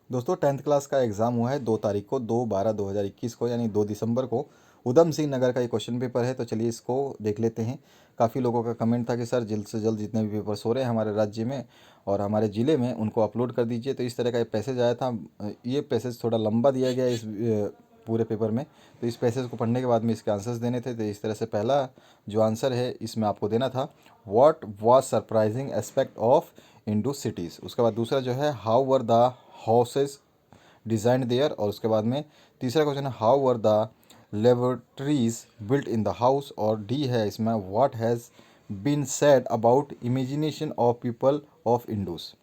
दोस्तों 10th class का exam हुआ है 2 तारीख को 2/12/2021 को यानी 2 दिसंबर को। उधम सिंह नगर का ये क्वेश्चन पेपर है, तो चलिए इसको देख लेते हैं। काफ़ी लोगों का कमेंट था कि सर जल्द से जल्द जितने भी पेपर्स हो रहे हैं हमारे राज्य में और हमारे ज़िले में उनको अपलोड कर दीजिए। तो इस तरह का एक पैसेज आया था। ये पैसेज थोड़ा लंबा दिया गया है इस पूरे पेपर में। तो इस पैसेज को पढ़ने के बाद में इसके आंसर्स देने थे। तो इस तरह से पहला जो आंसर है इसमें आपको देना था, what was surprising aspect of Indus cities. उसके बाद दूसरा जो है, how were the houses designed there. और उसके बाद में तीसरा क्वेश्चन है, how were the laboratories built in the house. और डी है इसमें, what has been said about imagination of people of Indus.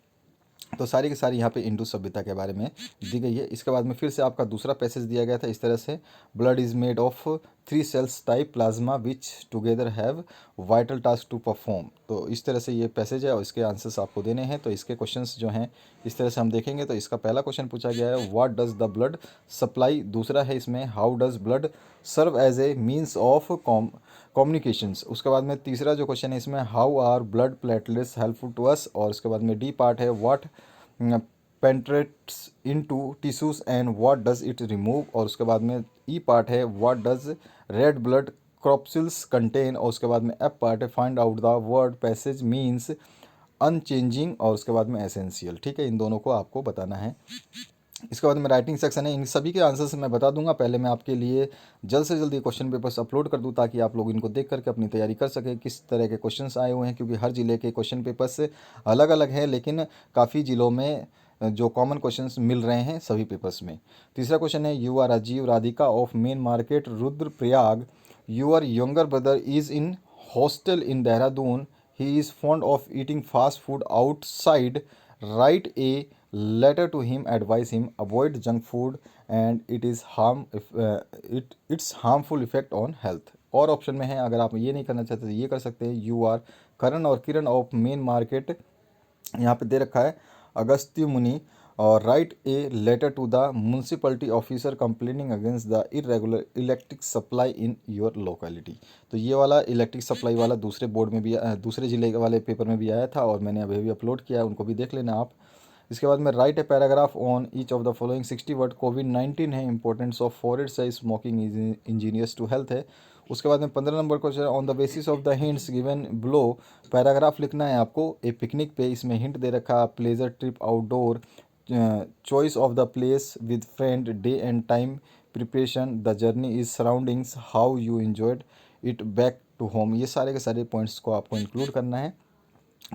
तो सारी की सारी यहाँ पे इंडस सभ्यता के बारे में दी गई है। इसके बाद में फिर से आपका दूसरा पैसेज दिया गया था इस तरह से, blood is made of 3 cells type plasma which together have vital task to perform. तो इस तरह से ये पैसेज है और इसके आंसर्स आपको देने हैं। तो इसके क्वेश्चंस जो हैं इस तरह से हम देखेंगे। तो इसका पहला क्वेश्चन पूछा गया है, what does the blood supply. दूसरा है इसमें, how does blood serve as a means of communications. उसके बाद में तीसरा जो क्वेश्चन है इसमें, how are blood platelets helpful to us. और उसके बाद में डी पार्ट है, what penetrates into tissues and what does it remove. और उसके बाद में ई पार्ट है, what does red blood corpuscles contain. और उसके बाद में एफ पार्ट है, find out the word passage means unchanging. और उसके बाद में एसेंशियल। ठीक है, इन दोनों को आपको बताना है। इसके बाद में राइटिंग सेक्शन है, इन सभी के आंसर्स मैं बता दूंगा। पहले मैं आपके लिए जल्द से जल्द ये क्वेश्चन पेपर्स अपलोड कर दूं ताकि आप लोग इनको देख करके अपनी तैयारी कर सकें किस तरह के क्वेश्चंस आए हुए हैं, क्योंकि हर ज़िले के क्वेश्चन पेपर्स अलग अलग हैं, लेकिन काफ़ी ज़िलों में जो कॉमन क्वेश्चंस मिल रहे हैं सभी पेपर्स में। तीसरा क्वेश्चन है, you are Rajiv Radhika of main market Rudraprayag, your younger brother is in hostel in Dehradun, he is fond of eating fast food outside, write a letter to him, advise him avoid junk food and it is harm if, its harmful effect on health। और option में है, अगर आप ये नहीं करना चाहते तो ये कर सकते हैं, यू आर करण और किरण ऑफ मेन मार्केट, यहाँ पे दे रखा है अगस्त्य मुनि, और write a letter to the municipality officer complaining against the irregular electric supply in your locality. तो ये वाला इलेक्ट्रिक सप्लाई वाला दूसरे बोर्ड में भी दूसरे ज़िले वाले पेपर में भी आया था और मैंने अभी भी अपलोड किया है, उनको भी देख लेना आप। इसके बाद में write a paragraph on each of the following 60 word. कोविड-19 है, इंपॉर्टेंस ऑफ फॉरेस्ट है, smoking is ingenious to health है। उसके बाद में 15 number question, on the basis of the hints given below paragraph लिखना है आपको ए पिकनिक पे। इसमें हिंट दे रखा, pleasure trip outdoor, choice of the place with friend, day and time, preparation, the journey is surroundings, how you enjoyed it back to home. ये सारे के सारे पॉइंट्स को आपको इंक्लूड करना है।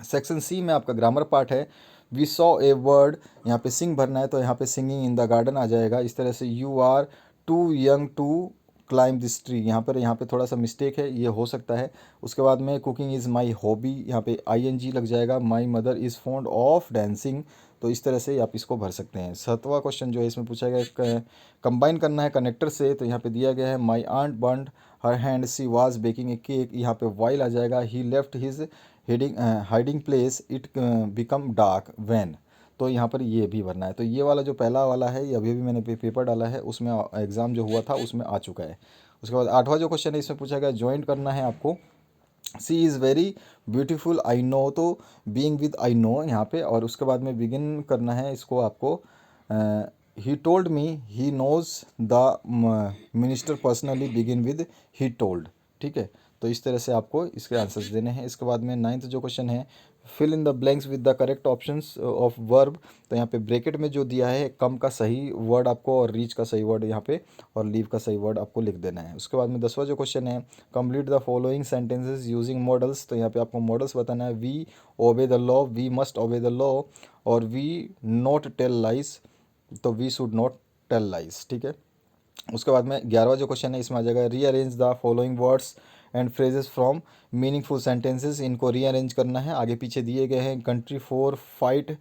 सेक्शन सी में आपका ग्रामर पार्ट है, वी सॉ ए वर्ड, यहाँ पे सिंग भरना है तो यहाँ पे सिंगिंग इन द गार्डन आ जाएगा। इस तरह से, you are too young to climb this tree, यहाँ पे थोड़ा सा मिस्टेक है, ये हो सकता है। उसके बाद में कुकिंग इज़ माई हॉबी, यहाँ पे ING लग जाएगा। My mother is fond of dancing. तो इस तरह से आप इसको भर सकते हैं। 7वां क्वेश्चन जो है इसमें पूछा गया, कंबाइन करना है कनेक्टर से, तो यहाँ पे दिया गया है, my aunt burned her hand she was baking a cake, यहाँ पे वाइल आ जाएगा। He left his hiding place, it become dark when. तो यहाँ पर ये भी भरना है। तो ये वाला जो पहला वाला है ये अभी भी मैंने पेपर डाला है, उसमें एग्ज़ाम जो हुआ था उसमें आ चुका है। उसके बाद 8वां जो क्वेश्चन है इसमें पूछा गया, ज्वाइंट करना है आपको, she is very beautiful I know, तो बीइंग विद आई नो यहाँ पे। और उसके बाद में बिगिन करना है इसको आपको, he told me he knows the minister personally, begin with he told. ठीक है, तो इस तरह से आपको इसके आंसर्स देने हैं। इसके बाद में 9th जो क्वेश्चन है, fill in the blanks with the correct options of verb. तो यहाँ पे ब्रैकेट में जो दिया है, कम का सही वर्ड आपको और रीच का सही वर्ड यहाँ पे और लीव का सही वर्ड आपको लिख देना है। उसके बाद में 10वां जो क्वेश्चन है, complete the following sentences using modals. तो यहाँ पे आपको मॉडल्स बताना है, we obey the law, we must obey the law, और वी नॉट टेल लाइज, तो we should not tell lies. ठीक है, उसके बाद में 11वां जो क्वेश्चन है इसमें आ जाएगा, rearrange the following words and phrases from meaningful sentences. इनको रीअरेंज करना है, आगे पीछे दिए गए हैं, country for fight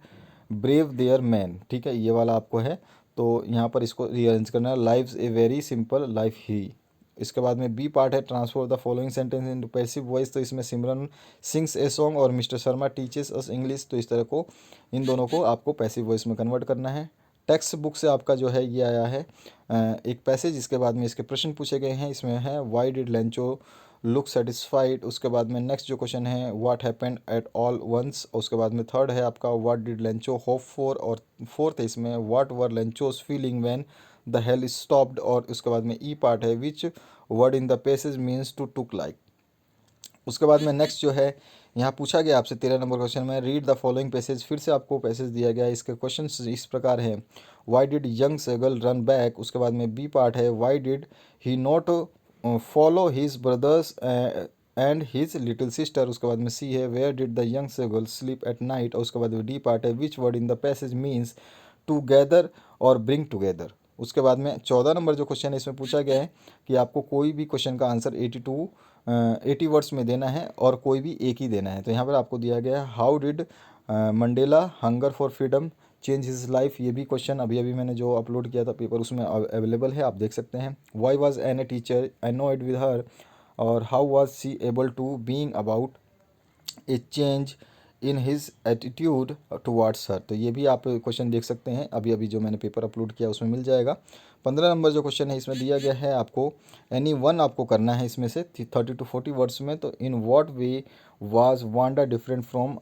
brave their man. ठीक है, ये वाला आपको है, तो यहाँ पर इसको रीअरेंज करना है, lives a very simple life he. इसके बाद में बी पार्ट है, transform the following sentence into passive voice. तो इसमें सिमरन सिंग्स ए सॉन्ग और mister Sharma teaches us English. तो इस तरह को इन दोनों को आपको पैसिव वॉइस में कन्वर्ट करना है। टेक्स्ट बुक से आपका जो है ये आया है एक पैसेज, इसके बाद में इसके प्रश्न पूछे गए हैं। इसमें है, why did Lencho look satisfied. उसके बाद में नेक्स्ट जो क्वेश्चन है what happened at all once. उसके बाद में थर्ड है आपका what did Lencho hope for, और फोर्थ है इसमें what were Lencho's feeling when the hail stopped. और उसके बाद में ई पार्ट है which word in the passage means to took like. उसके बाद में नेक्स्ट जो है यहाँ पूछा गया आपसे 13 नंबर क्वेश्चन में रीड द फॉलोइंग पैसेज। फिर से आपको पैसेज दिया गया है, इसके क्वेश्चन इस प्रकार हैं why did young seagull run back. उसके बाद में बी पार्ट है why did he not follow his brothers and his little sister. उसके बाद में सी है where did the young seagull sleep at night. और उसके बाद में डी पार्ट है which word in the passage means to gather और ब्रिंग टुगेदर। उसके बाद में 14 नंबर जो क्वेश्चन है इसमें पूछा गया है कि आपको कोई भी क्वेश्चन का आंसर 80 वर्ड्स में देना है और कोई भी एक ही देना है। तो यहाँ पर आपको दिया गया है how did Mandela hunger for freedom change his life. ये भी क्वेश्चन अभी अभी मैंने जो अपलोड किया था पेपर उसमें अवेलेबल है, आप देख सकते हैं। Why was an a teacher annoyed with her, और how was she able to being about a change in his attitude towards her. तो ये भी आप क्वेश्चन देख सकते हैं, अभी अभी जो मैंने पेपर अपलोड किया उसमें मिल जाएगा। 15 नंबर जो क्वेश्चन है इसमें दिया गया है आपको एनी वन आपको करना है इसमें से 30 to 40 वर्ड्स में। तो in what way was Wanda different from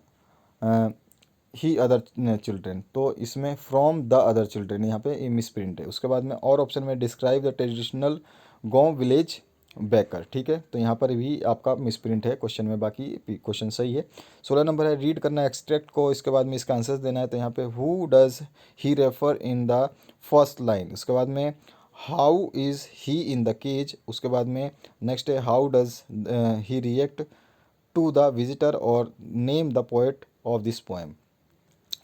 he other children. तो इसमें फ्रॉम द अदर चिल्ड्रेन यहाँ पे मिस प्रिंट है। उसके बाद में और ऑप्शन में डिस्क्राइब द ट्रेडिशनल गांव विलेज बैकर। ठीक है, तो यहाँ पर भी आपका मिस प्रिंट है क्वेश्चन में, बाकी क्वेश्चन सही है। 16 नंबर है रीड करना एक्सट्रैक्ट को, इसके बाद में इसका आंसर देना है। तो यहाँ पे who does he refer in the first line. उसके बाद में how is he in the cage. उसके बाद में नेक्स्ट है how does he react to the visitor, और name the poet of this poem.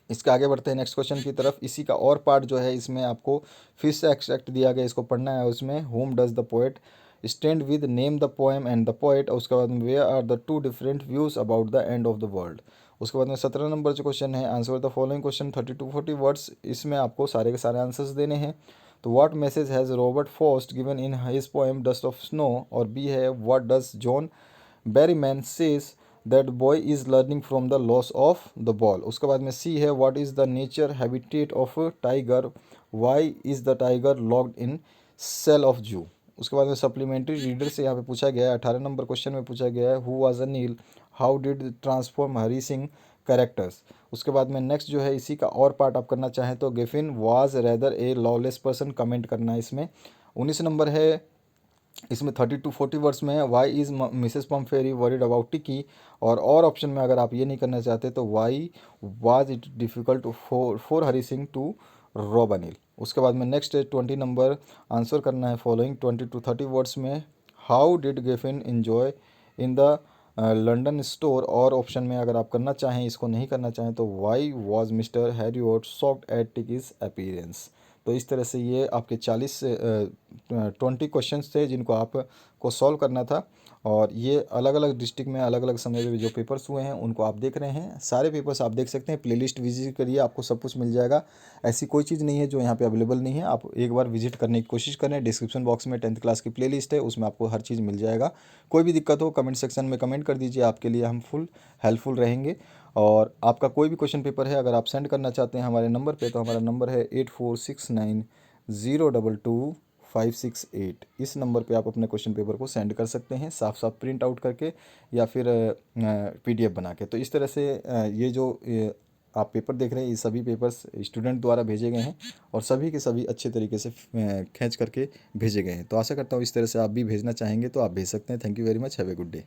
इसके आगे बढ़ते हैं नेक्स्ट क्वेश्चन की तरफ। इसी का और पार्ट जो है इसमें आपको फिर से एक्सट्रैक्ट दिया गया, इसको पढ़ना है। उसमें whom does the poet stand with name the poem and the poet. और उसके बाद में where are the two different views about the end of the world. उसके बाद में 17 नंबर जो क्वेश्चन है answer the following question 30 to 40 words. इसमें आपको सारे के सारे आंसर्स देने हैं। तो what message has Robert Frost given in his poem dust of snow. और बी है what does John Berryman say that boy is learning from the loss of the ball. उसके बाद में सी है what is the nature habitat of tiger, why is the tiger locked in cell of zoo. उसके बाद में supplementary reader से यहाँ पे पूछा गया है 18 नंबर क्वेश्चन में पूछा गया है who was Anil, how did transform Hari Singh characters. उसके बाद में नेक्स्ट जो है इसी का और पार्ट आप करना चाहें तो Griffin was rather a lawless person comment करना है इसमें। 19 नंबर है इसमें 30 to 40 वर्ड्स में है why is missus Pumphrey worried about Tricki. और ऑप्शन में अगर आप ये नहीं करना चाहते तो why was it difficult for Hari Singh to rob Anil. उसके बाद में नेक्स्ट 20 नंबर आंसर करना है फॉलोइंग 20 to 30 वर्ड्स में how did Griffin enjoy in the London store. और ऑप्शन में अगर आप करना चाहें, इसको नहीं करना चाहें तो why was mister Herriot shocked at Tricki's appearance. तो इस तरह से ये आपके 20 क्वेश्चंस थे जिनको आपको सॉल्व करना था। और ये अलग अलग डिस्ट्रिक्ट में अलग अलग समय में जो पेपर्स हुए हैं उनको आप देख रहे हैं। सारे पेपर्स आप देख सकते हैं, प्लेलिस्ट विजिट करिए, आपको सब कुछ मिल जाएगा। ऐसी कोई चीज़ नहीं है जो यहाँ पे अवेलेबल नहीं है। आप एक बार विजिट करने की कोशिश करें। डिस्क्रिप्शन बॉक्स में 10th क्लास की प्लेलिस्ट है, उसमें आपको हर चीज़ मिल जाएगा। कोई भी दिक्कत हो कमेंट सेक्शन में कमेंट कर दीजिए, आपके लिए हम फुल हेल्पफुल रहेंगे। और आपका कोई भी क्वेश्चन पेपर है अगर आप सेंड करना चाहते हैं हमारे नंबर पे, तो हमारा नंबर है 8469022568। इस नंबर पे आप अपने क्वेश्चन पेपर को सेंड कर सकते हैं, साफ साफ प्रिंट आउट करके या फिर PDF बना के। तो इस तरह से ये जो आप पेपर देख रहे हैं ये सभी पेपर्स स्टूडेंट द्वारा भेजे गए हैं और सभी के सभी अच्छे तरीके से खींच करके भेजे गए हैं। तो आशा करता हूँ इस तरह से आप भी भेजना चाहेंगे तो आप भेज सकते हैं। Thank you very much, have a good day.